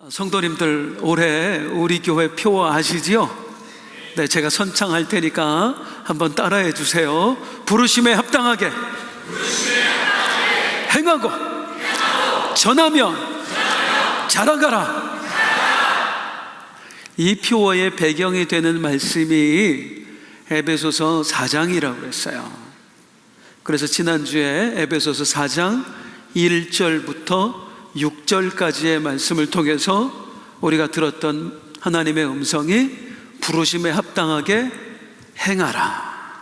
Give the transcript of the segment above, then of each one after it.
성도님들, 올해 우리 교회 표 아시지요? 네, 제가 선창할 테니까 한번 따라해 주세요. 부르심에 합당하게 행하고 전하며 자라가라. 이 표어의 배경이 되는 말씀이 에베소서 4장이라고 했어요. 그래서 지난주에 에베소서 4장 1절부터 6절까지의 말씀을 통해서 우리가 들었던 하나님의 음성이 부르심에 합당하게 행하라.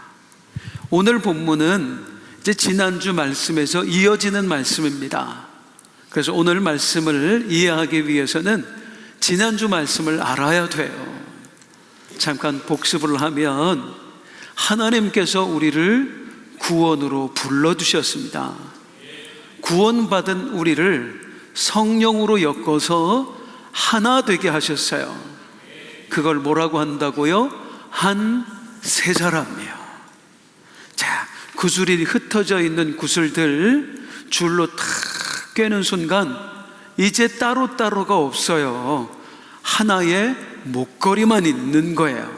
오늘 본문은 이제 지난주 말씀에서 이어지는 말씀입니다. 그래서 오늘 말씀을 이해하기 위해서는 지난주 말씀을 알아야 돼요. 잠깐 복습을 하면 하나님께서 우리를 구원으로 불러주셨습니다. 구원받은 우리를 성령으로 엮어서 하나 되게 하셨어요. 그걸 뭐라고 한다고요? 한 세 사람이요. 자, 구슬이 흩어져 있는 구슬들 줄로 탁 꿰는 순간 이제 따로따로가 없어요. 하나의 목걸이만 있는 거예요.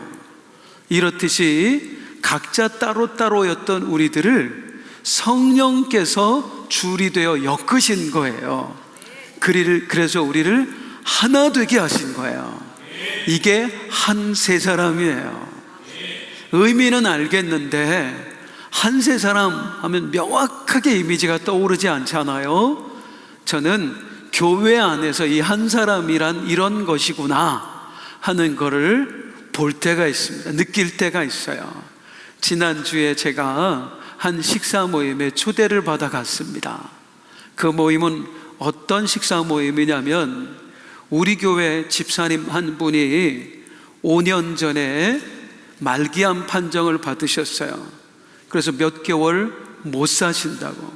이렇듯이 각자 따로따로였던 우리들을 성령께서 줄이 되어 엮으신 거예요. 그래서 우리를 하나 되게 하신 거예요. 이게 한 세 사람이에요. 의미는 알겠는데 한 세 사람 하면 명확하게 이미지가 떠오르지 않잖아요. 저는 교회 안에서 이 한 사람이란 이런 것이구나 하는 거를 볼 때가 있습니다. 느낄 때가 있어요. 지난주에 제가 한 식사 모임에 초대를 받아 갔습니다. 그 모임은 어떤 식사 모임이냐면 우리 교회 집사님 한 분이 5년 전에 말기암 판정을 받으셨어요. 그래서 몇 개월 못 사신다고.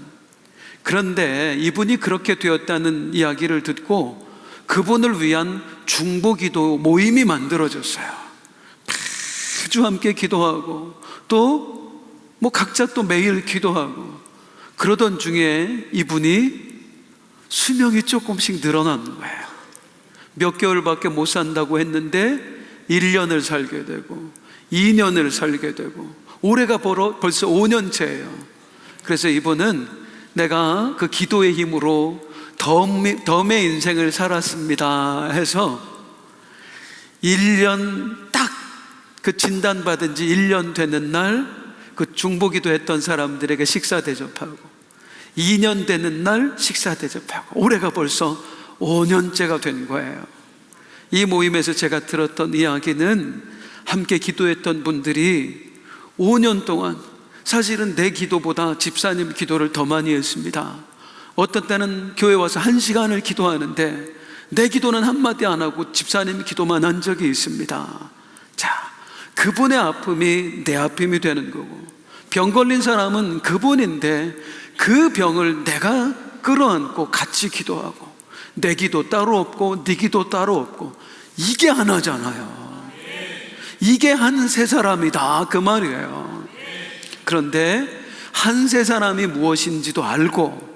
그런데 이분이 그렇게 되었다는 이야기를 듣고 그분을 위한 중보기도 모임이 만들어졌어요. 매주 함께 기도하고 또 각자 또 매일 기도하고 그러던 중에 이분이 수명이 조금씩 늘어나는 거예요. 몇 개월밖에 못 산다고 했는데 1년을 살게 되고 2년을 살게 되고 올해가 벌써 5년째예요. 그래서 이분은 내가 그 기도의 힘으로 덤의 인생을 살았습니다 해서 1년 딱 그 진단받은 지 1년 되는 날 그 중보기도 했던 사람들에게 식사 대접하고 2년 되는 날 식사 대접하고 올해가 벌써 5년째가 된 거예요. 이 모임에서 제가 들었던 이야기는 함께 기도했던 분들이 5년 동안 사실은 내 기도보다 집사님 기도를 더 많이 했습니다. 어떤 때는 교회 와서 1시간을 기도하는데 내 기도는 한마디 안 하고 집사님 기도만 한 적이 있습니다. 자, 그분의 아픔이 내 아픔이 되는 거고 병 걸린 사람은 그분인데 그 병을 내가 끌어안고 같이 기도하고 내 기도 따로 없고 네 기도 따로 없고 이게 하나잖아요. 이게 한 세 사람이다 그 말이에요. 그런데 한 세 사람이 무엇인지도 알고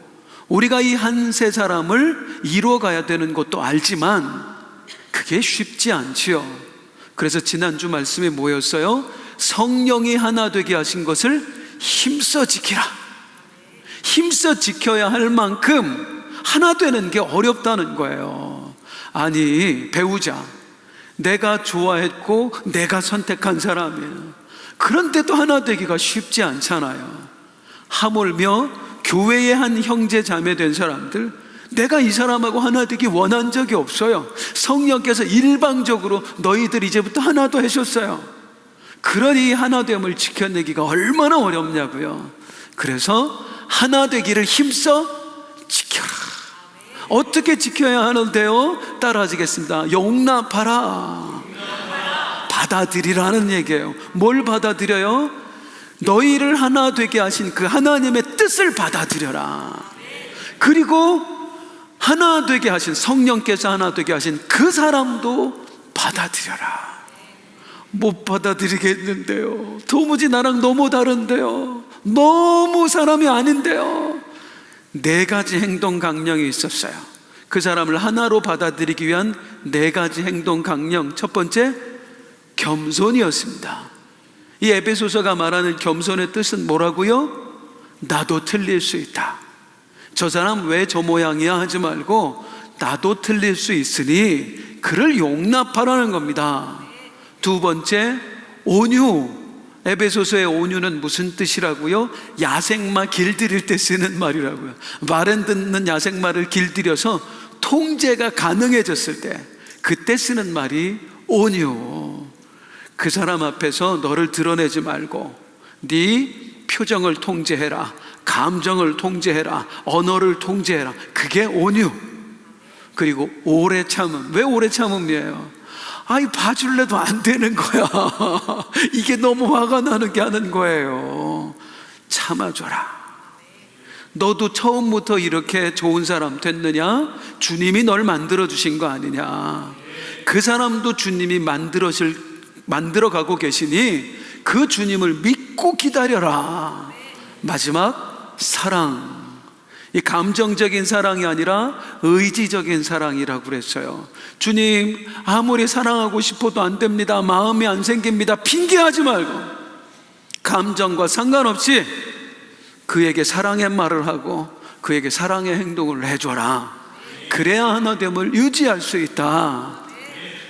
우리가 이 한 세 사람을 이루어가야 되는 것도 알지만 그게 쉽지 않지요. 그래서 지난주 말씀이 뭐였어요? 성령이 하나 되게 하신 것을 힘써 지키라. 힘써 지켜야 할 만큼 하나 되는 게 어렵다는 거예요. 아니, 배우자 내가 좋아했고 내가 선택한 사람이에요. 그런데도 하나 되기가 쉽지 않잖아요. 하물며 교회의 한 형제 자매 된 사람들, 내가 이 사람하고 하나 되기 원한 적이 없어요. 성령께서 일방적으로 너희들 이제부터 하나 더 하셨어요. 그러니 하나됨을 지켜내기가 얼마나 어렵냐고요. 그래서 하나 되기를 힘써 지켜라. 어떻게 지켜야 하는데요? 따라하시겠습니다. 용납하라. 받아들이라는 얘기예요. 뭘 받아들여요? 너희를 하나 되게 하신 그 하나님의 뜻을 받아들여라. 그리고 하나 되게 하신 성령께서 하나 되게 하신 그 사람도 받아들여라. 못 받아들이겠는데요. 도무지 나랑 너무 다른데요. 너무 사람이 아닌데요. 4가지 행동 강령이 있었어요. 그 사람을 하나로 받아들이기 위한 4가지 행동 강령. 첫 번째, 겸손이었습니다. 이 에베소서가 말하는 겸손의 뜻은 뭐라고요? 나도 틀릴 수 있다. 저 사람 왜 저 모양이야 하지 말고 나도 틀릴 수 있으니 그를 용납하라는 겁니다. 두 번째, 온유. 에베소서의 온유는 무슨 뜻이라고요? 야생마 길들일 때 쓰는 말이라고요. 말 안 듣는 야생마를 길들여서 통제가 가능해졌을 때, 그때 쓰는 말이 온유. 그 사람 앞에서 너를 드러내지 말고 네 표정을 통제해라, 감정을 통제해라, 언어를 통제해라. 그게 온유. 그리고 오래 참음. 왜 오래 참음이에요? 아이, 봐줄래도 안 되는 거야. 이게 너무 화가 나는 게 하는 거예요. 참아줘라. 너도 처음부터 이렇게 좋은 사람 됐느냐? 주님이 널 만들어주신 거 아니냐? 그 사람도 주님이 만들어가고 계시니 그 주님을 믿고 기다려라. 마지막, 사랑. 이 감정적인 사랑이 아니라 의지적인 사랑이라고 그랬어요. 주님, 아무리 사랑하고 싶어도 안 됩니다, 마음이 안 생깁니다, 핑계하지 말고 감정과 상관없이 그에게 사랑의 말을 하고 그에게 사랑의 행동을 해줘라. 그래야 하나됨을 유지할 수 있다.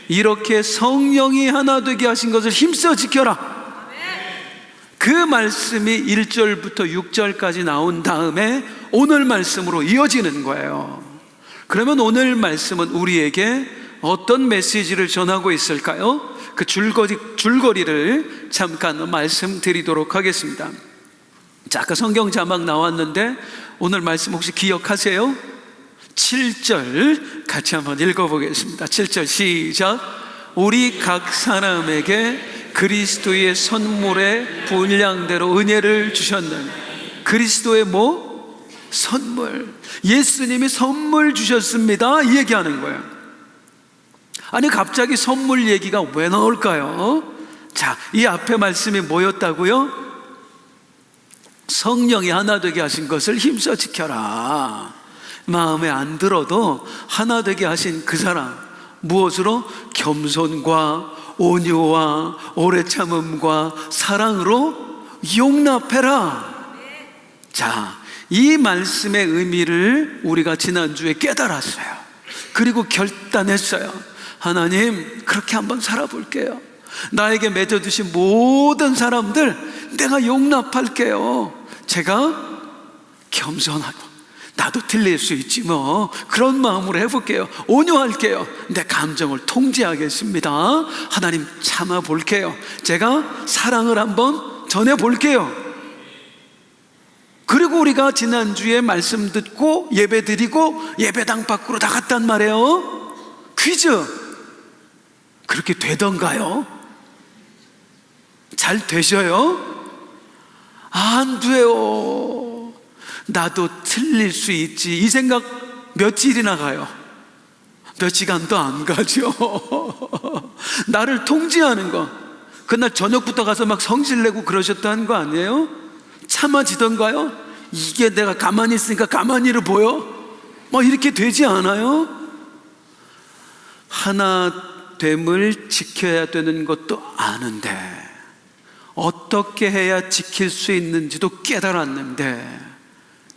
이렇게 성령이 하나 되게 하신 것을 힘써 지켜라. 그 말씀이 1절부터 6절까지 나온 다음에 오늘 말씀으로 이어지는 거예요. 그러면 오늘 말씀은 우리에게 어떤 메시지를 전하고 있을까요? 그 줄거리를 잠깐 말씀드리도록 하겠습니다. 자, 아까 성경 자막 나왔는데 오늘 말씀 혹시 기억하세요? 7절 같이 한번 읽어보겠습니다. 7절 시작. 우리 각 사람에게 그리스도의 선물의 분량대로 은혜를 주셨느니. 그리스도의 뭐? 선물. 예수님이 선물 주셨습니다, 이 얘기하는 거예요. 아니, 갑자기 선물 얘기가 왜 나올까요? 자, 이 앞에 말씀이 뭐였다고요? 성령이 하나 되게 하신 것을 힘써 지켜라. 마음에 안 들어도 하나 되게 하신 그 사람, 무엇으로? 겸손과 온유와 오래 참음과 사랑으로 용납해라. 자, 이 말씀의 의미를 우리가 지난주에 깨달았어요. 그리고 결단했어요. 하나님, 그렇게 한번 살아볼게요. 나에게 맺어주신 모든 사람들 내가 용납할게요. 제가 겸손하고 나도 틀릴 수 있지 뭐, 그런 마음으로 해볼게요. 온유할게요. 내 감정을 통제하겠습니다. 하나님, 참아볼게요. 제가 사랑을 한번 전해볼게요. 그리고 우리가 지난주에 말씀 듣고 예배 드리고 예배당 밖으로 나갔단 말이에요. 퀴즈, 그렇게 되던가요? 잘 되셔요? 안 돼요. 나도 틀릴 수 있지, 이 생각 며칠이나 가요? 몇 시간도 안 가죠. 나를 통제하는 거, 그날 저녁부터 가서 막 성질내고 그러셨다는 거 아니에요? 참아지던가요? 이게 내가 가만히 있으니까 가만히를 보여? 뭐 이렇게 되지 않아요? 하나됨을 지켜야 되는 것도 아는데 어떻게 해야 지킬 수 있는지도 깨달았는데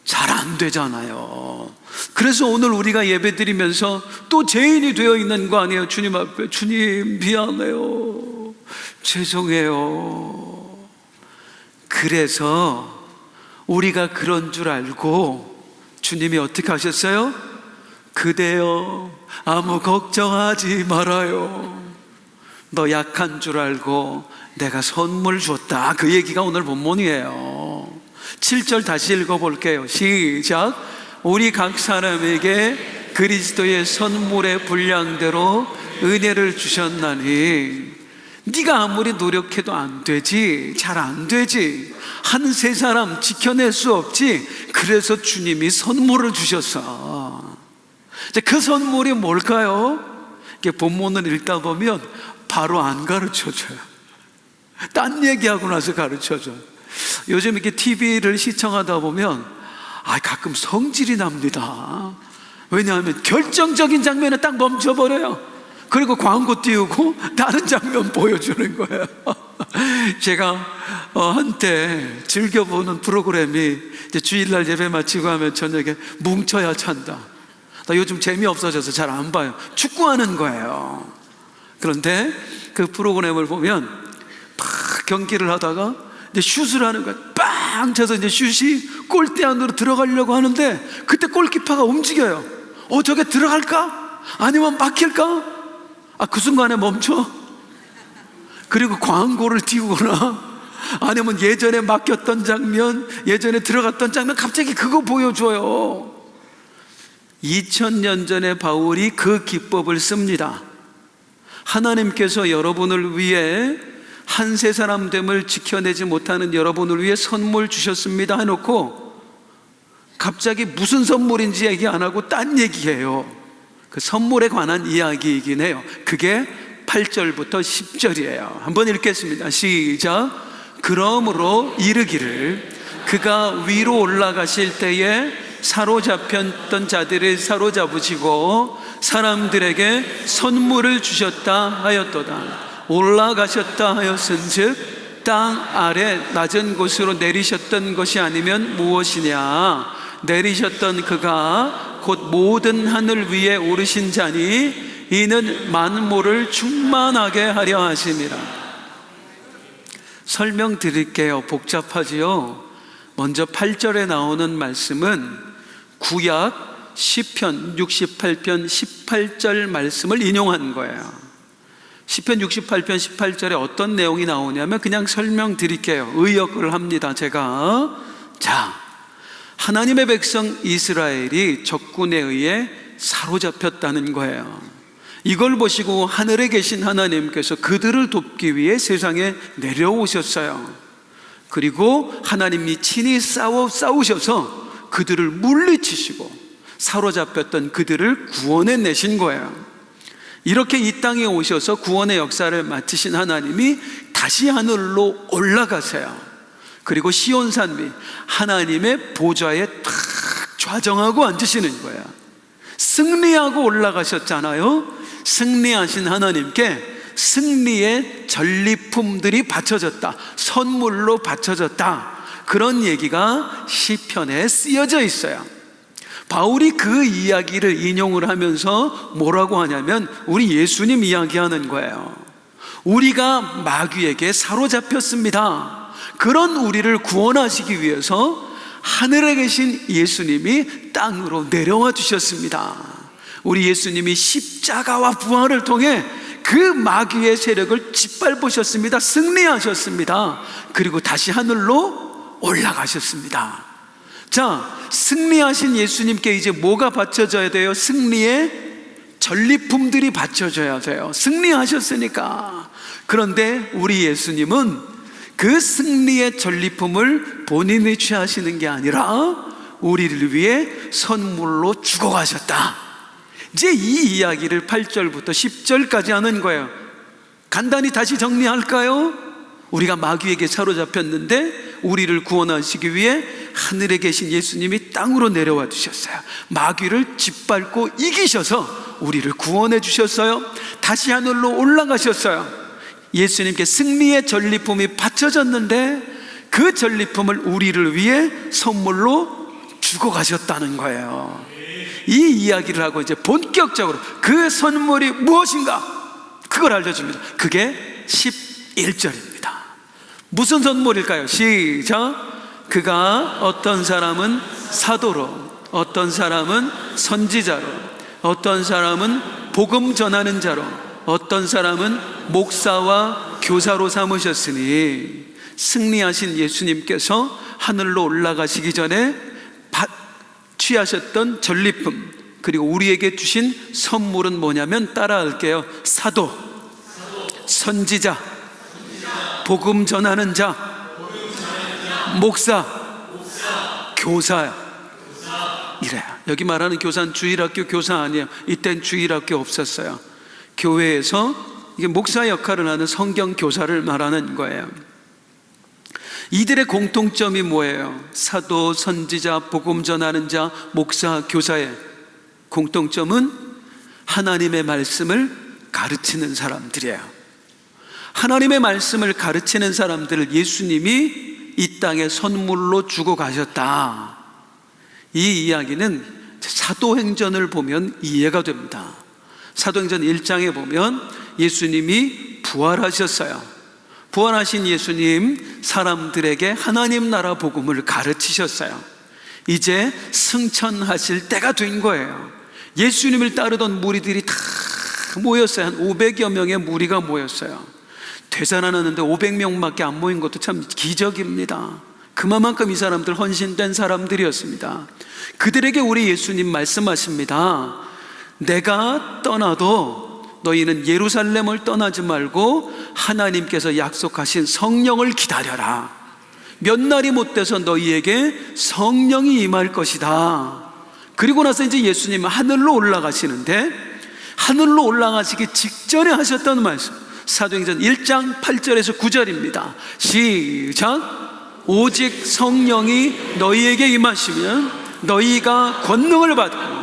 잘 안 되잖아요. 그래서 오늘 우리가 예배 드리면서 또 죄인이 되어 있는 거 아니에요? 주님 앞에, 주님 미안해요, 죄송해요. 그래서 우리가 그런 줄 알고 주님이 어떻게 하셨어요? 그대여 아무 걱정하지 말아요, 너 약한 줄 알고 내가 선물 줬다. 그 얘기가 오늘 본문이에요. 7절 다시 읽어볼게요. 시작. 우리 각 사람에게 그리스도의 선물의 분량대로 은혜를 주셨나니. 네가 아무리 노력해도 안 되지, 잘 안 되지, 한 세 사람 지켜낼 수 없지. 그래서 주님이 선물을 주셨어. 그 선물이 뭘까요? 이게 본문을 읽다 보면 바로 안 가르쳐줘요. 딴 얘기하고 나서 가르쳐줘요. 요즘 이렇게 TV를 시청하다 보면 가끔 성질이 납니다. 왜냐하면 결정적인 장면에 딱 멈춰버려요. 그리고 광고 띄우고 다른 장면 보여주는 거예요. 제가 한때 즐겨보는 프로그램이 이제 주일날 예배 마치고 하면 저녁에 뭉쳐야 찬다. 나 요즘 재미없어져서 잘 안 봐요. 축구하는 거예요. 그런데 그 프로그램을 보면 막 경기를 하다가 이제 슛을 하는 거예요. 빵 쳐서 이제 슛이 골대 안으로 들어가려고 하는데 그때 골키퍼가 움직여요. 저게 들어갈까? 아니면 막힐까? 그 순간에 멈춰. 그리고 광고를 띄우거나 아니면 예전에 맡겼던 장면, 예전에 들어갔던 장면 갑자기 그거 보여줘요. 2000년 전에 바울이 그 기법을 씁니다. 하나님께서 여러분을 위해 한 세 사람 됨을 지켜내지 못하는 여러분을 위해 선물 주셨습니다 해놓고 갑자기 무슨 선물인지 얘기 안 하고 딴 얘기해요. 그 선물에 관한 이야기이긴 해요. 그게 8절부터 10절이에요. 한번 읽겠습니다. 시작. 그러므로 이르기를 그가 위로 올라가실 때에 사로잡혔던 자들을 사로잡으시고 사람들에게 선물을 주셨다 하였도다. 올라가셨다 하였은즉 땅 아래 낮은 곳으로 내리셨던 것이 아니면 무엇이냐. 내리셨던 그가 곧 모든 하늘 위에 오르신 자니 이는 만물을 충만하게 하려 하심이라. 설명드릴게요. 복잡하지요. 먼저 8절에 나오는 말씀은 구약 시편 68편 18절 말씀을 인용한 거예요. 시편 68편 18절에 어떤 내용이 나오냐면 그냥 설명드릴게요. 의역을 합니다. 제가 하나님의 백성 이스라엘이 적군에 의해 사로잡혔다는 거예요. 이걸 보시고 하늘에 계신 하나님께서 그들을 돕기 위해 세상에 내려오셨어요. 그리고 하나님이 친히 싸우셔서 그들을 물리치시고 사로잡혔던 그들을 구원해 내신 거예요. 이렇게 이 땅에 오셔서 구원의 역사를 마치신 하나님이 다시 하늘로 올라가세요. 그리고 시온산 위 하나님의 보좌에 탁 좌정하고 앉으시는 거예요. 승리하고 올라가셨잖아요. 승리하신 하나님께 승리의 전리품들이 바쳐졌다, 선물로 바쳐졌다, 그런 얘기가 시편에 쓰여져 있어요. 바울이 그 이야기를 인용을 하면서 뭐라고 하냐면 우리 예수님 이야기하는 거예요. 우리가 마귀에게 사로잡혔습니다. 그런 우리를 구원하시기 위해서 하늘에 계신 예수님이 땅으로 내려와 주셨습니다. 우리 예수님이 십자가와 부활을 통해 그 마귀의 세력을 짓밟으셨습니다. 승리하셨습니다. 그리고 다시 하늘로 올라가셨습니다. 승리하신 예수님께 이제 뭐가 바쳐져야 돼요? 승리의 전리품들이 바쳐져야 돼요. 승리하셨으니까. 그런데 우리 예수님은 그 승리의 전리품을 본인이 취하시는 게 아니라 우리를 위해 선물로 죽어가셨다. 이제 이 이야기를 8절부터 10절까지 하는 거예요. 간단히 다시 정리할까요? 우리가 마귀에게 사로잡혔는데 우리를 구원하시기 위해 하늘에 계신 예수님이 땅으로 내려와 주셨어요. 마귀를 짓밟고 이기셔서 우리를 구원해 주셨어요. 다시 하늘로 올라가셨어요. 예수님께 승리의 전리품이 바쳐졌는데 그 전리품을 우리를 위해 선물로 주고 가셨다는 거예요. 이 이야기를 하고 이제 본격적으로 그 선물이 무엇인가 그걸 알려줍니다. 그게 11절입니다. 무슨 선물일까요? 시작. 그가 어떤 사람은 사도로, 어떤 사람은 선지자로, 어떤 사람은 복음 전하는 자로, 어떤 사람은 목사와 교사로 삼으셨으니 승리하신 예수님께서 하늘로 올라가시기 전에 취하셨던 전리품, 그리고 우리에게 주신 선물은 뭐냐면 따라할게요. 사도, 선지자, 복음 전하는 자, 목사, 교사. 이래요. 여기 말하는 교사는 주일학교 교사 아니에요. 이땐 주일학교 없었어요. 교회에서 이게 목사 역할을 하는 성경 교사를 말하는 거예요. 이들의 공통점이 뭐예요? 사도, 선지자, 복음 전하는 자, 목사, 교사의 공통점은 하나님의 말씀을 가르치는 사람들이에요. 하나님의 말씀을 가르치는 사람들을 예수님이 이 땅에 선물로 주고 가셨다. 이 이야기는 사도행전을 보면 이해가 됩니다. 사도행전 1장에 보면 예수님이 부활하셨어요. 부활하신 예수님, 사람들에게 하나님 나라 복음을 가르치셨어요. 이제 승천하실 때가 된 거예요. 예수님을 따르던 무리들이 다 모였어요. 한 500여 명의 무리가 모였어요. 되살아났는데 500명밖에 안 모인 것도 참 기적입니다. 그만큼 이 사람들 헌신된 사람들이었습니다. 그들에게 우리 예수님 말씀하십니다. 내가 떠나도 너희는 예루살렘을 떠나지 말고 하나님께서 약속하신 성령을 기다려라. 몇 날이 못 돼서 너희에게 성령이 임할 것이다. 그리고 나서 이제 예수님은 하늘로 올라가시는데, 하늘로 올라가시기 직전에 하셨던 말씀, 사도행전 1장 8절에서 9절입니다. 시작. 오직 성령이 너희에게 임하시면 너희가 권능을 받고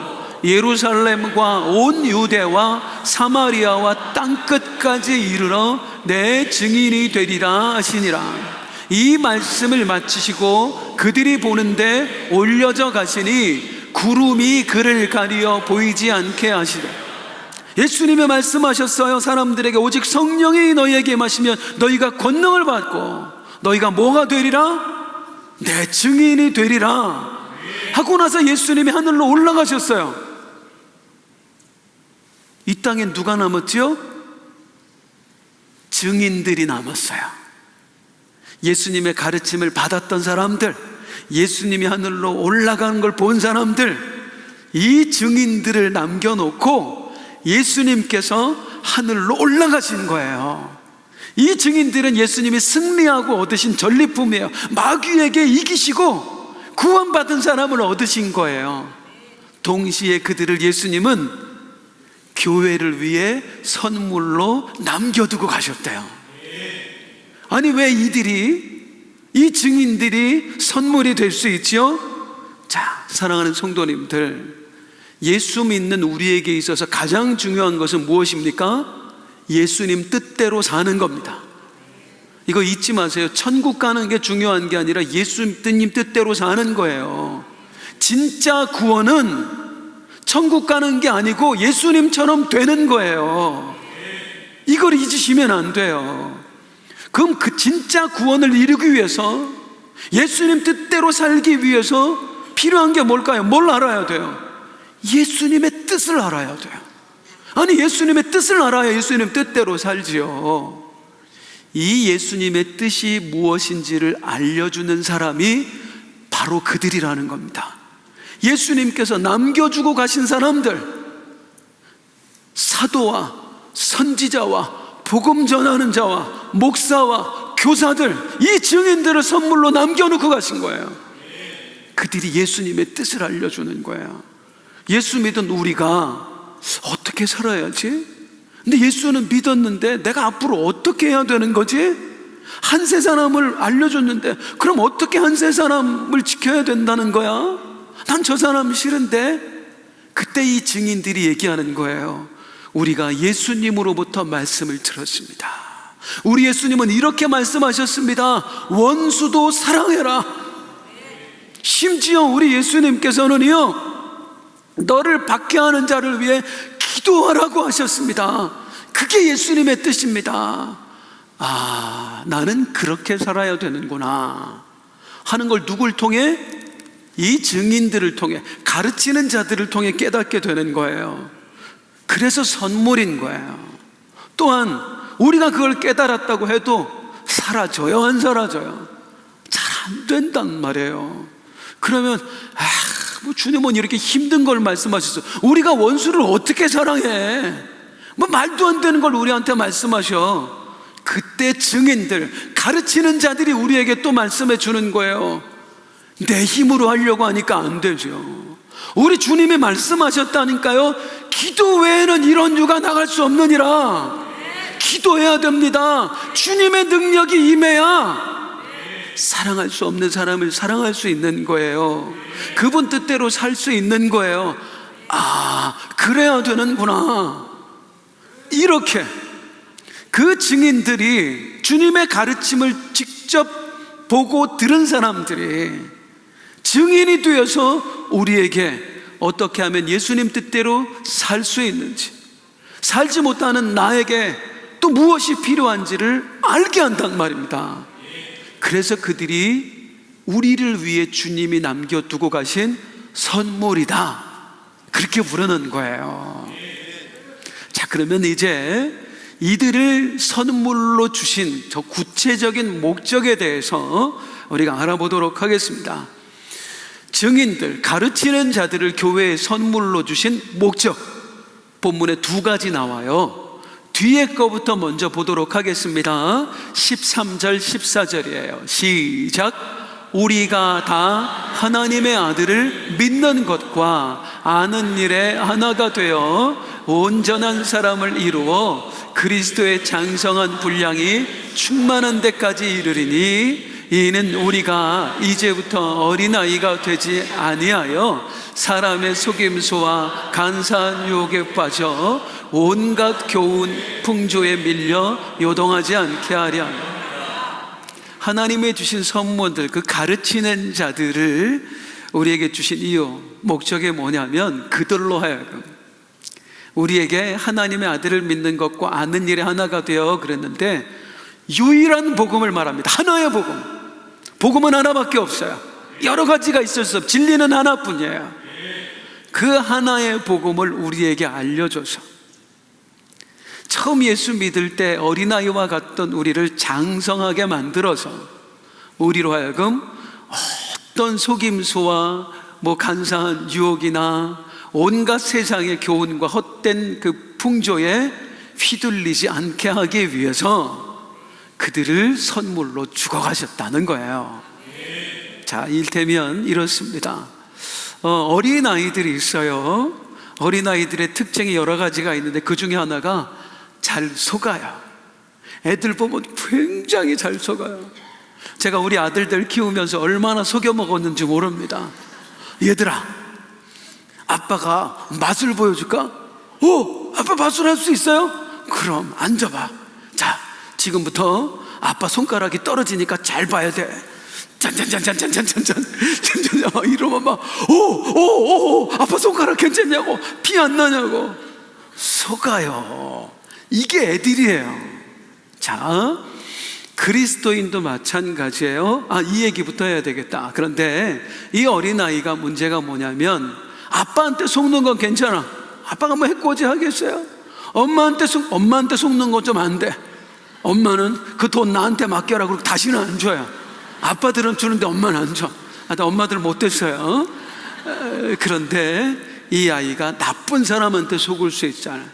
예루살렘과 온 유대와 사마리아와 땅끝까지 이르러 내 증인이 되리라 하시니라. 이 말씀을 마치시고 그들이 보는데 올려져 가시니 구름이 그를 가리어 보이지 않게 하시라. 예수님이 말씀하셨어요. 사람들에게 오직 성령이 너희에게 임하시면 너희가 권능을 받고 너희가 뭐가 되리라? 내 증인이 되리라 하고 나서 예수님이 하늘로 올라가셨어요. 이 땅에 누가 남았죠? 증인들이 남았어요. 예수님의 가르침을 받았던 사람들, 예수님이 하늘로 올라가는 걸 본 사람들, 이 증인들을 남겨놓고 예수님께서 하늘로 올라가신 거예요. 이 증인들은 예수님이 승리하고 얻으신 전리품이에요. 마귀에게 이기시고 구원받은 사람을 얻으신 거예요. 동시에 그들을 예수님은 교회를 위해 선물로 남겨두고 가셨대요. 아니, 왜 이 증인들이 선물이 될 수 있죠? 자, 사랑하는 성도님들, 예수 믿는 우리에게 있어서 가장 중요한 것은 무엇입니까? 예수님 뜻대로 사는 겁니다. 이거 잊지 마세요. 천국 가는 게 중요한 게 아니라 예수님 뜻대로 사는 거예요. 진짜 구원은 천국 가는 게 아니고 예수님처럼 되는 거예요. 이걸 잊으시면 안 돼요. 그럼 그 진짜 구원을 이루기 위해서, 예수님 뜻대로 살기 위해서 필요한 게 뭘까요? 뭘 알아야 돼요? 예수님의 뜻을 알아야 돼요. 아니, 예수님의 뜻을 알아야 예수님 뜻대로 살지요. 이 예수님의 뜻이 무엇인지를 알려주는 사람이 바로 그들이라는 겁니다. 예수님께서 남겨주고 가신 사람들, 사도와 선지자와 복음 전하는 자와 목사와 교사들, 이 증인들을 선물로 남겨놓고 가신 거예요. 그들이 예수님의 뜻을 알려주는 거예요. 예수 믿은 우리가 어떻게 살아야지? 근데 예수는 믿었는데 내가 앞으로 어떻게 해야 되는 거지? 한 세 사람을 알려줬는데 그럼 어떻게 한 세 사람을 지켜야 된다는 거야? 난 저 사람 싫은데. 그때 이 증인들이 얘기하는 거예요. 우리가 예수님으로부터 말씀을 들었습니다. 우리 예수님은 이렇게 말씀하셨습니다. 원수도 사랑해라. 심지어 우리 예수님께서는요, 너를 박해하는 자를 위해 기도하라고 하셨습니다. 그게 예수님의 뜻입니다. 아, 나는 그렇게 살아야 되는구나 하는 걸 누굴 통해? 이 증인들을 통해, 가르치는 자들을 통해 깨닫게 되는 거예요. 그래서 선물인 거예요. 또한 우리가 그걸 깨달았다고 해도 사라져요, 안 사라져요? 잘 안 된단 말이에요. 그러면 뭐 주님은 이렇게 힘든 걸 말씀하셨어. 우리가 원수를 어떻게 사랑해? 뭐 말도 안 되는 걸 우리한테 말씀하셔. 그때 증인들, 가르치는 자들이 우리에게 또 말씀해 주는 거예요. 내 힘으로 하려고 하니까 안 되죠. 우리 주님이 말씀하셨다니까요. 기도 외에는 이런 유가 나갈 수 없느니라. 기도해야 됩니다. 주님의 능력이 임해야 사랑할 수 없는 사람을 사랑할 수 있는 거예요. 그분 뜻대로 살 수 있는 거예요. 아, 그래야 되는구나. 이렇게 그 증인들이 주님의 가르침을 직접 보고 들은 사람들이 증인이 되어서 우리에게 어떻게 하면 예수님 뜻대로 살 수 있는지, 살지 못하는 나에게 또 무엇이 필요한지를 알게 한단 말입니다. 그래서 그들이 우리를 위해 주님이 남겨두고 가신 선물이다, 그렇게 부르는 거예요. 자, 그러면 이제 이들을 선물로 주신 저 구체적인 목적에 대해서 우리가 알아보도록 하겠습니다. 증인들, 가르치는 자들을 교회에 선물로 주신 목적, 본문에 두 가지 나와요. 뒤에 거부터 먼저 보도록 하겠습니다. 13절 14절이에요 시작. 우리가 다 하나님의 아들을 믿는 것과 아는 일에 하나가 되어 온전한 사람을 이루어 그리스도의 장성한 분량이 충만한 데까지 이르리니, 이는 우리가 이제부터 어린아이가 되지 아니하여 사람의 속임수와 간사한 유혹에 빠져 온갖 교훈 풍조에 밀려 요동하지 않게 하려 합니다. 하나님의 주신 선물들, 그 가르치는 자들을 우리에게 주신 이유, 목적이 뭐냐면 그들로 하여금 우리에게 하나님의 아들을 믿는 것과 아는 일에 하나가 되어 그랬는데, 유일한 복음을 말합니다. 하나의 복음. 복음은 하나밖에 없어요. 여러 가지가 있을 수 없어요. 진리는 하나뿐이에요. 그 하나의 복음을 우리에게 알려줘서 처음 예수 믿을 때 어린아이와 같던 우리를 장성하게 만들어서 우리로 하여금 어떤 속임수와 간사한 유혹이나 온갖 세상의 교훈과 헛된 그 풍조에 휘둘리지 않게 하기 위해서 그들을 선물로 죽어가셨다는 거예요. 자, 이를테면 이렇습니다. 어린아이들이 있어요. 어린아이들의 특징이 여러 가지가 있는데 그 중에 하나가 잘 속아요. 애들 보면 굉장히 잘 속아요. 제가 우리 아들들 키우면서 얼마나 속여 먹었는지 모릅니다. 얘들아, 아빠가 마술 보여줄까? 아빠 마술 할 수 있어요? 그럼 앉아봐. 자, 지금부터 아빠 손가락이 떨어지니까 잘 봐야 돼. 짠짠짠짠짠짠짠짠 이러면 막 아빠 손가락 괜찮냐고, 피 안 나냐고 속아요. 이게 애들이에요. 자, 그리스도인도 마찬가지예요. 이 얘기부터 해야 되겠다. 그런데 이 어린아이가 문제가 뭐냐면, 아빠한테 속는 건 괜찮아. 아빠가 뭐 해코지 하겠어요? 엄마한테 속는 건 좀 안 돼. 엄마는 그 돈 나한테 맡겨라 그러고 다시는 안 줘요. 아빠들은 주는데 엄마는 안 줘. 엄마들 못됐어요. 그런데 이 아이가 나쁜 사람한테 속을 수 있잖아요.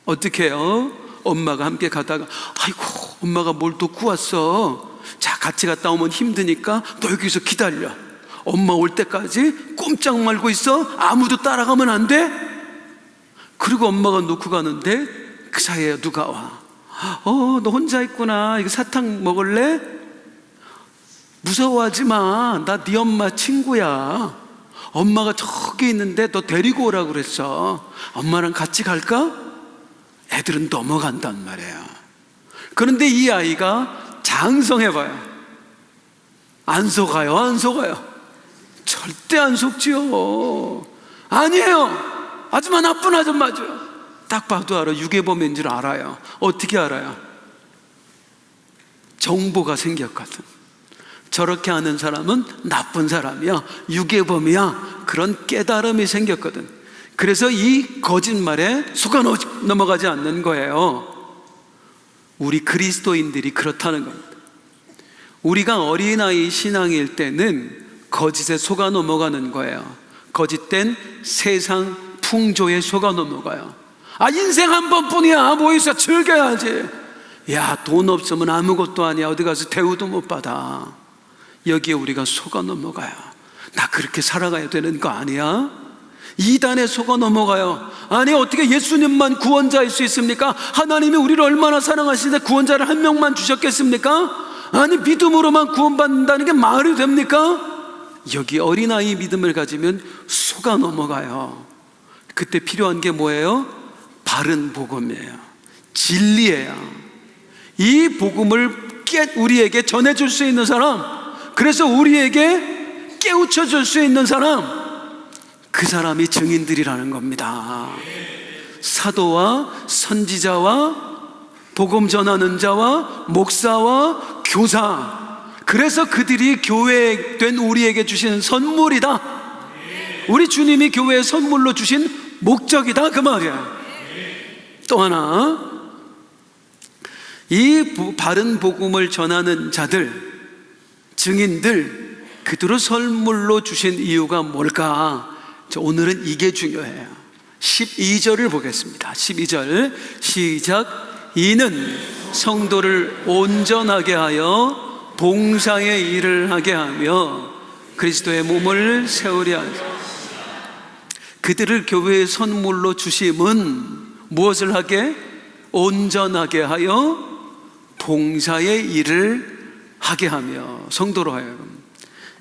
어떻게 해요? 엄마가 함께 가다가, 아이고 엄마가 뭘 또 구웠어. 자, 같이 갔다 오면 힘드니까 너 여기서 기다려. 엄마 올 때까지 꼼짝 말고 있어. 아무도 따라가면 안 돼. 그리고 엄마가 놓고 가는데 그 사이에 누가 와. 너 혼자 있구나. 이거 사탕 먹을래? 무서워하지 마. 나 네 엄마 친구야. 엄마가 저기 있는데 너 데리고 오라고 그랬어. 엄마랑 같이 갈까? 애들은 넘어간단 말이에요. 그런데 이 아이가 장성해봐요. 안 속아요? 안 속아요? 절대 안 속지요. 아니에요. 아줌마 나쁜 아줌마죠. 딱 봐도 알아. 유괴범인 줄 알아요. 어떻게 알아요? 정보가 생겼거든. 저렇게 하는 사람은 나쁜 사람이야, 유괴범이야, 그런 깨달음이 생겼거든. 그래서 이 거짓말에 속아 넘어가지 않는 거예요. 우리 그리스도인들이 그렇다는 겁니다. 우리가 어린아이 신앙일 때는 거짓에 속아 넘어가는 거예요. 거짓된 세상 풍조에 속아 넘어가요. 인생 한 번뿐이야. 뭐 있어, 즐겨야지. 야, 돈 없으면 아무것도 아니야. 어디 가서 대우도 못 받아. 여기에 우리가 속아 넘어가요. 나 그렇게 살아가야 되는 거 아니야? 이단에 속아 넘어가요. 아니, 어떻게 예수님만 구원자일 수 있습니까? 하나님이 우리를 얼마나 사랑하시는데 구원자를 한 명만 주셨겠습니까? 아니, 믿음으로만 구원받는다는 게 말이 됩니까? 여기 어린아이 믿음을 가지면 속아 넘어가요. 그때 필요한 게 뭐예요? 바른 복음이에요. 진리예요. 이 복음을 우리에게 전해줄 수 있는 사람, 그래서 우리에게 깨우쳐 줄 수 있는 사람, 그 사람이 증인들이라는 겁니다. 사도와 선지자와 복음 전하는 자와 목사와 교사, 그래서 그들이 교회 된 우리에게 주신 선물이다. 우리 주님이 교회에 선물로 주신 목적이다, 그 말이야. 또 하나, 이 바른 복음을 전하는 자들, 증인들, 그들을 선물로 주신 이유가 뭘까? 오늘은 이게 중요해요. 12절을 보겠습니다. 12절 시작. 이는 성도를 온전하게 하여 봉사의 일을 하게 하며 그리스도의 몸을 세우려 하시고, 그들을 교회의 선물로 주심은 무엇을 하게? 온전하게 하여 봉사의 일을 하게 하며, 성도로 하여금.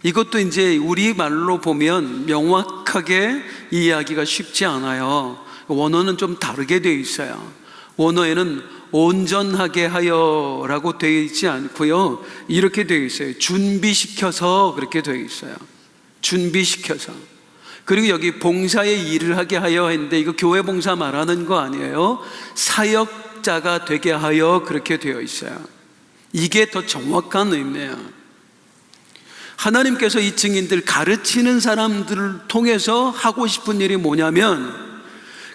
이것도 이제 우리 말로 보면 명확하게 이해하기가 쉽지 않아요. 원어는 좀 다르게 되어 있어요. 원어에는 온전하게 하여 라고 되어 있지 않고요, 이렇게 되어 있어요. 준비시켜서, 그렇게 되어 있어요. 준비시켜서. 그리고 여기 봉사의 일을 하게 하여 했는데, 이거 교회 봉사 말하는 거 아니에요. 사역자가 되게 하여, 그렇게 되어 있어요. 이게 더 정확한 의미예요. 하나님께서 이 증인들, 가르치는 사람들을 통해서 하고 싶은 일이 뭐냐면,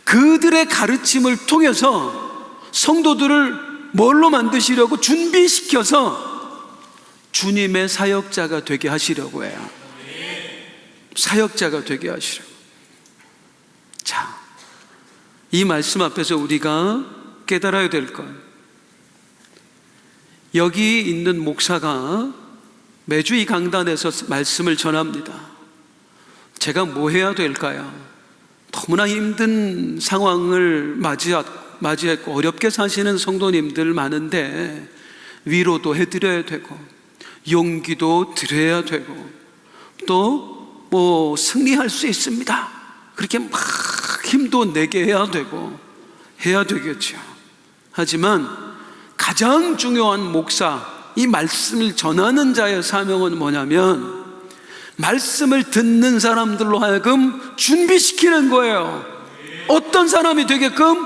그들의 가르침을 통해서 성도들을 뭘로 만드시려고? 준비시켜서 주님의 사역자가 되게 하시려고 해요. 사역자가 되게 하시려고. 자, 이 말씀 앞에서 우리가 깨달아야 될 것, 여기 있는 목사가 매주 이 강단에서 말씀을 전합니다. 제가 뭐 해야 될까요? 너무나 힘든 상황을 맞이했고 어렵게 사시는 성도님들 많은데, 위로도 해드려야 되고 용기도 드려야 되고, 또 승리할 수 있습니다, 그렇게 막 힘도 내게 해야 되고 해야 되겠죠. 하지만 가장 중요한 목사, 이 말씀을 전하는 자의 사명은 뭐냐면, 말씀을 듣는 사람들로 하여금 준비시키는 거예요. 어떤 사람이 되게끔?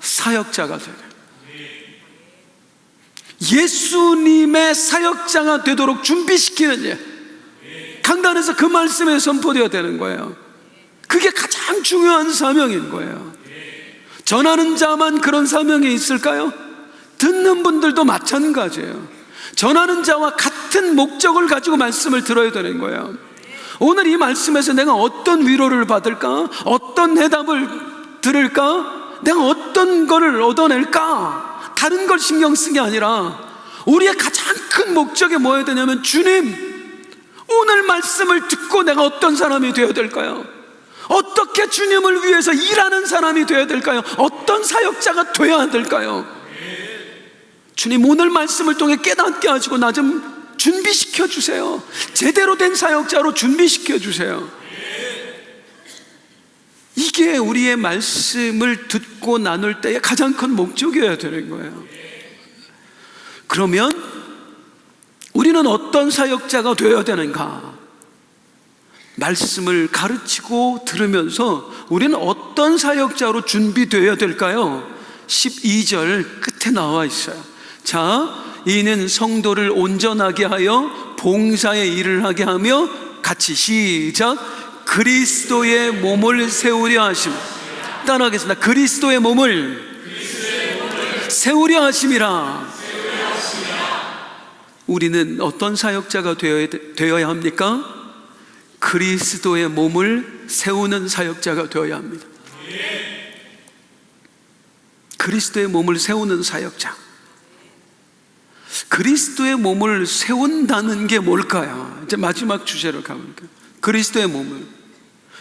사역자가 되게, 예수님의 사역자가 되도록 준비시키는 일, 강단에서 그 말씀에 선포되어야 되는 거예요. 그게 가장 중요한 사명인 거예요. 전하는 자만 그런 사명이 있을까요? 듣는 분들도 마찬가지예요. 전하는 자와 같은 목적을 가지고 말씀을 들어야 되는 거예요. 오늘 이 말씀에서 내가 어떤 위로를 받을까? 어떤 해답을 들을까? 내가 어떤 거를 얻어낼까? 다른 걸 신경 쓴 게 아니라 우리의 가장 큰 목적이 뭐여야 되냐면, 주님, 오늘 말씀을 듣고 내가 어떤 사람이 되어야 될까요? 어떻게 주님을 위해서 일하는 사람이 되어야 될까요? 어떤 사역자가 되어야 될까요? 주님, 오늘 말씀을 통해 깨닫게 하시고 나 좀 준비시켜 주세요. 제대로 된 사역자로 준비시켜 주세요. 이게 우리의 말씀을 듣고 나눌 때의 가장 큰 목적이어야 되는 거예요. 그러면 우리는 어떤 사역자가 되어야 되는가? 말씀을 가르치고 들으면서 우리는 어떤 사역자로 준비되어야 될까요? 12절 끝에 나와 있어요. 자, 이는 성도를 온전하게 하여 봉사의 일을 하게 하며, 같이 시작. 그리스도의 몸을 세우려 하심. 따라하겠습니다. 그리스도의 몸을 세우려 하심이라. 우리는 어떤 사역자가 되어야 합니까? 그리스도의 몸을 세우는 사역자가 되어야 합니다. 그리스도의 몸을 세우는 사역자. 그리스도의 몸을 세운다는 게 뭘까요? 이제 마지막 주제로 가볼게요. 그리스도의 몸을.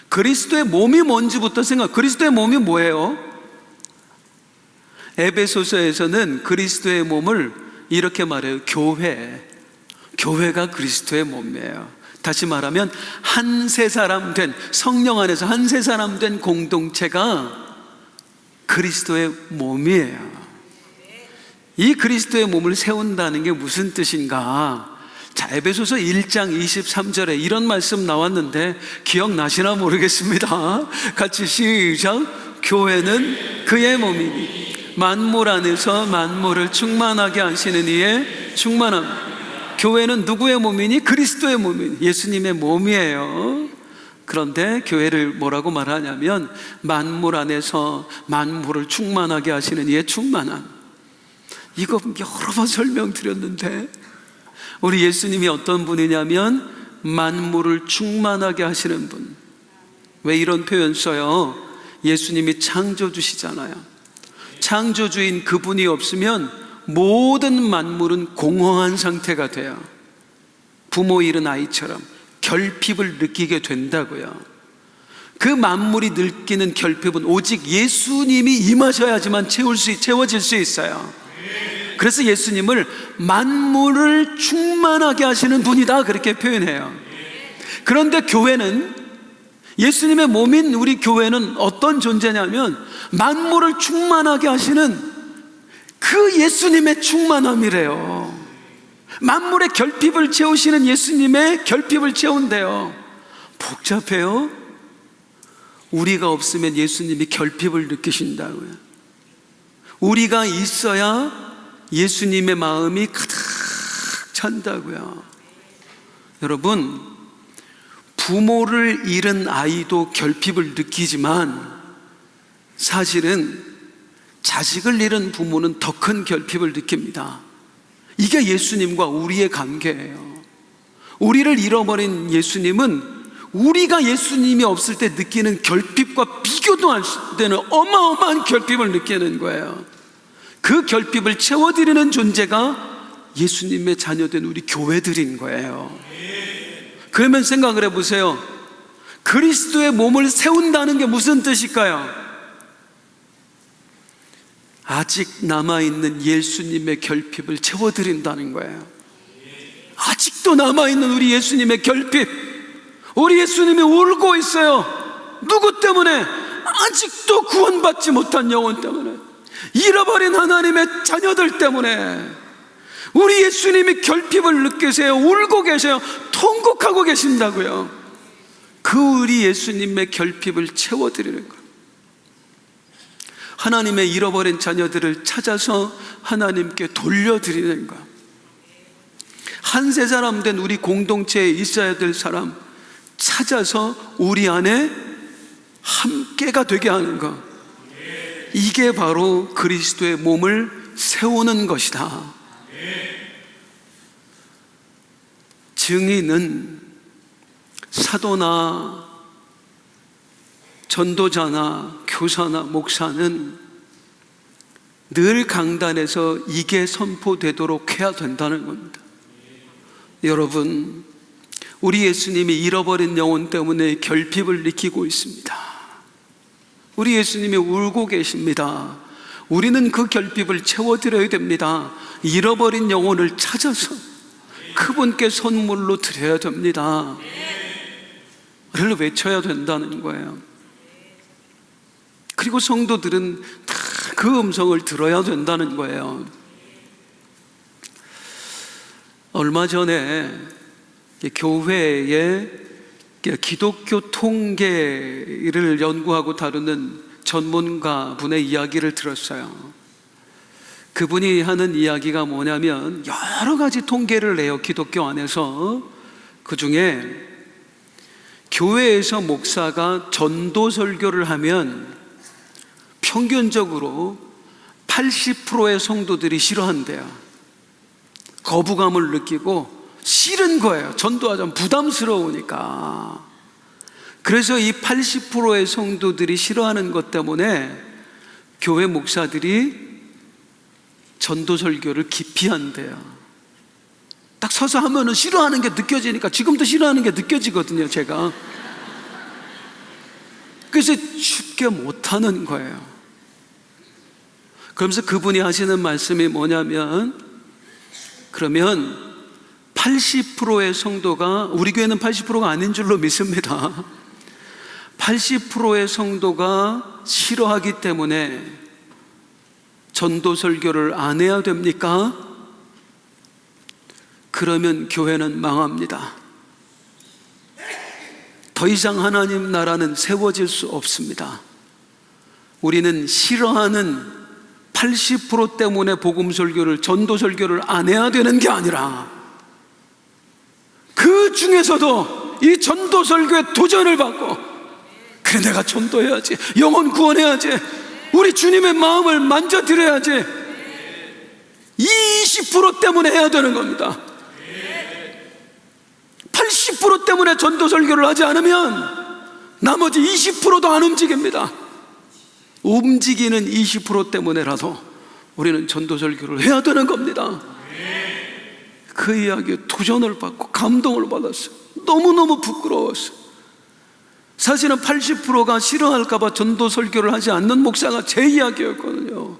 그리스도의 몸이 뭔지부터 그리스도의 몸이 뭐예요? 에베소서에서는 그리스도의 몸을 이렇게 말해요. 교회가 그리스도의 몸이에요. 다시 말하면 한 세 사람 된, 성령 안에서 한 세 사람 된 공동체가 그리스도의 몸이에요. 이 그리스도의 몸을 세운다는 게 무슨 뜻인가? 자, 에베소서 1장 23절에 이런 말씀 나왔는데 기억나시나 모르겠습니다. 같이 시작. 교회는 그의 몸이니 만물 안에서 만물을 충만하게 하시는 이의 충만함. 교회는 누구의 몸이니? 그리스도의 몸이니 예수님의 몸이에요. 그런데 교회를 뭐라고 말하냐면 만물 안에서 만물을 충만하게 하시는 이의 충만함. 이거 여러 번 설명드렸는데 우리 예수님이 어떤 분이냐면 만물을 충만하게 하시는 분. 왜 이런 표현 써요? 예수님이 창조주시잖아요. 창조주인 그분이 없으면 모든 만물은 공허한 상태가 돼요. 부모 잃은 아이처럼 결핍을 느끼게 된다고요. 그 만물이 느끼는 결핍은 오직 예수님이 임하셔야지만 채워질 수 있어요. 그래서 예수님을 만물을 충만하게 하시는 분이다, 그렇게 표현해요. 그런데 교회는, 예수님의 몸인 우리 교회는 어떤 존재냐면 만물을 충만하게 하시는 그 예수님의 충만함이래요. 만물의 결핍을 채우시는 예수님의 결핍을 채운대요. 복잡해요. 우리가 없으면 예수님이 결핍을 느끼신다고요. 우리가 있어야 예수님의 마음이 가득 찬다고요. 여러분, 부모를 잃은 아이도 결핍을 느끼지만 사실은 자식을 잃은 부모는 더 큰 결핍을 느낍니다. 이게 예수님과 우리의 관계예요. 우리를 잃어버린 예수님은 우리가 예수님이 없을 때 느끼는 결핍과 비교도 할 수 없는 어마어마한 결핍을 느끼는 거예요. 그 결핍을 채워드리는 존재가 예수님의 자녀된 우리 교회들인 거예요. 그러면 생각을 해보세요. 그리스도의 몸을 세운다는 게 무슨 뜻일까요? 아직 남아있는 예수님의 결핍을 채워드린다는 거예요. 아직도 남아있는 우리 예수님의 결핍, 우리 예수님이 울고 있어요. 누구 때문에? 아직도 구원받지 못한 영혼 때문에, 잃어버린 하나님의 자녀들 때문에. 우리 예수님이 결핍을 느끼세요. 울고 계세요. 통곡하고 계신다고요. 그 우리 예수님의 결핍을 채워드리는 거예요. 하나님의 잃어버린 자녀들을 찾아서 하나님께 돌려드리는 것. 한 세 사람 된 우리 공동체에 있어야 될 사람 찾아서 우리 안에 함께가 되게 하는 것. 이게 바로 그리스도의 몸을 세우는 것이다. 증인은 사도나 전도자나 교사나 목사는 늘 강단에서 이게 선포되도록 해야 된다는 겁니다. 여러분, 우리 예수님이 잃어버린 영혼 때문에 결핍을 느끼고 있습니다. 우리 예수님이 울고 계십니다. 우리는 그 결핍을 채워드려야 됩니다. 잃어버린 영혼을 찾아서 그분께 선물로 드려야 됩니다. 를 외쳐야 된다는 거예요. 그리고 성도들은 다 그 음성을 들어야 된다는 거예요. 얼마 전에 교회에 기독교 통계를 연구하고 다루는 전문가 분의 이야기를 들었어요. 그분이 하는 이야기가 뭐냐면 여러 가지 통계를 내요. 기독교 안에서. 그 중에 교회에서 목사가 전도 설교를 하면 평균적으로 80%의 성도들이 싫어한대요. 거부감을 느끼고 싫은 거예요. 전도하자면 부담스러우니까. 그래서 이 80%의 성도들이 싫어하는 것 때문에 교회 목사들이 전도 설교를 기피한대요. 딱 서서 하면은 싫어하는 게 느껴지니까, 지금도 싫어하는 게 느껴지거든요, 제가. 그래서 쉽게 못하는 거예요. 그러면서 그분이 하시는 말씀이 뭐냐면, 그러면 80%의 성도가, 우리 교회는 80%가 아닌 줄로 믿습니다. 80%의 성도가 싫어하기 때문에 전도 설교를 안 해야 됩니까? 그러면 교회는 망합니다. 더 이상 하나님 나라는 세워질 수 없습니다. 우리는 싫어하는 80% 때문에 복음 설교를, 전도 설교를 안 해야 되는 게 아니라 그 중에서도 이 전도 설교에 도전을 받고, 그래 내가 전도해야지, 영혼 구원해야지, 우리 주님의 마음을 만져드려야지, 20% 때문에 해야 되는 겁니다. 80% 때문에 전도 설교를 하지 않으면 나머지 20%도 안 움직입니다. 움직이는 20% 때문에라도 우리는 전도 설교를 해야 되는 겁니다. 그 이야기에 도전을 받고 감동을 받았어요. 너무너무 부끄러웠어요. 사실은 80%가 싫어할까봐 전도 설교를 하지 않는 목사가 제 이야기였거든요.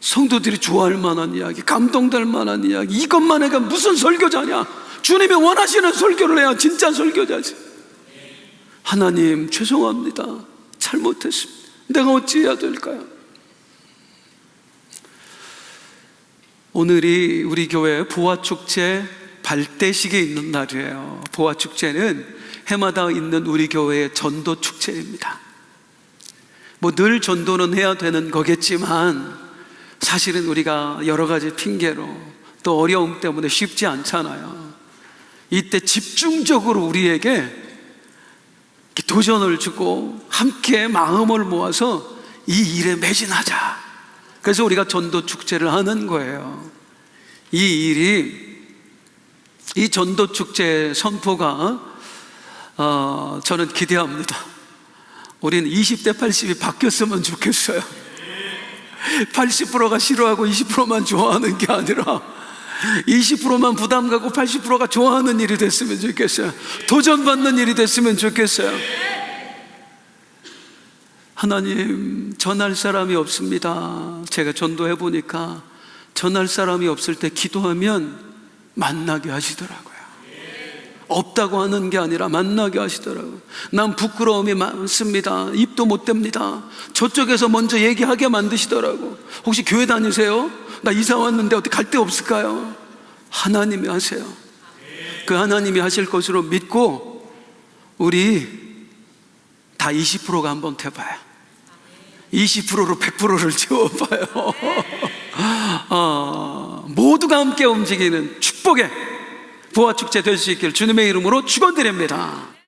성도들이 좋아할 만한 이야기, 감동될 만한 이야기, 이것만 해가 무슨 설교자냐, 주님이 원하시는 설교를 해야 진짜 설교자지. 하나님 죄송합니다, 잘못했습니다. 내가 어찌해야 될까요? 오늘이 우리 교회 부활축제 발대식이 있는 날이에요. 부활축제는 해마다 있는 우리 교회의 전도축제입니다. 뭐 늘 전도는 해야 되는 거겠지만 사실은 우리가 여러 가지 핑계로 또 어려움 때문에 쉽지 않잖아요. 이때 집중적으로 우리에게 도전을 주고 함께 마음을 모아서 이 일에 매진하자. 그래서 우리가 전도축제를 하는 거예요. 이 일이, 이 전도축제 선포가 저는 기대합니다. 우리는 20대 80이 바뀌었으면 좋겠어요. 80%가 싫어하고 20%만 좋아하는 게 아니라 20%만 부담 갖고 80%가 좋아하는 일이 됐으면 좋겠어요. 도전받는 일이 됐으면 좋겠어요. 하나님, 전할 사람이 없습니다. 제가 전도해 보니까 전할 사람이 없을 때 기도하면 만나게 하시더라고요. 없다고 하는 게 아니라 만나게 하시더라고요. 난 부끄러움이 많습니다. 입도 못 댑니다. 저쪽에서 먼저 얘기하게 만드시더라고. 혹시 교회 다니세요? 나 이사 왔는데 어떻게 갈 데 없을까요? 하나님이 하세요. 그 하나님이 하실 것으로 믿고 우리 다 20%가 한번 돼봐요. 20%로 100%를 채워봐요. 모두가 함께 움직이는 축복의 부활축제 될 수 있기를 주님의 이름으로 축원드립니다.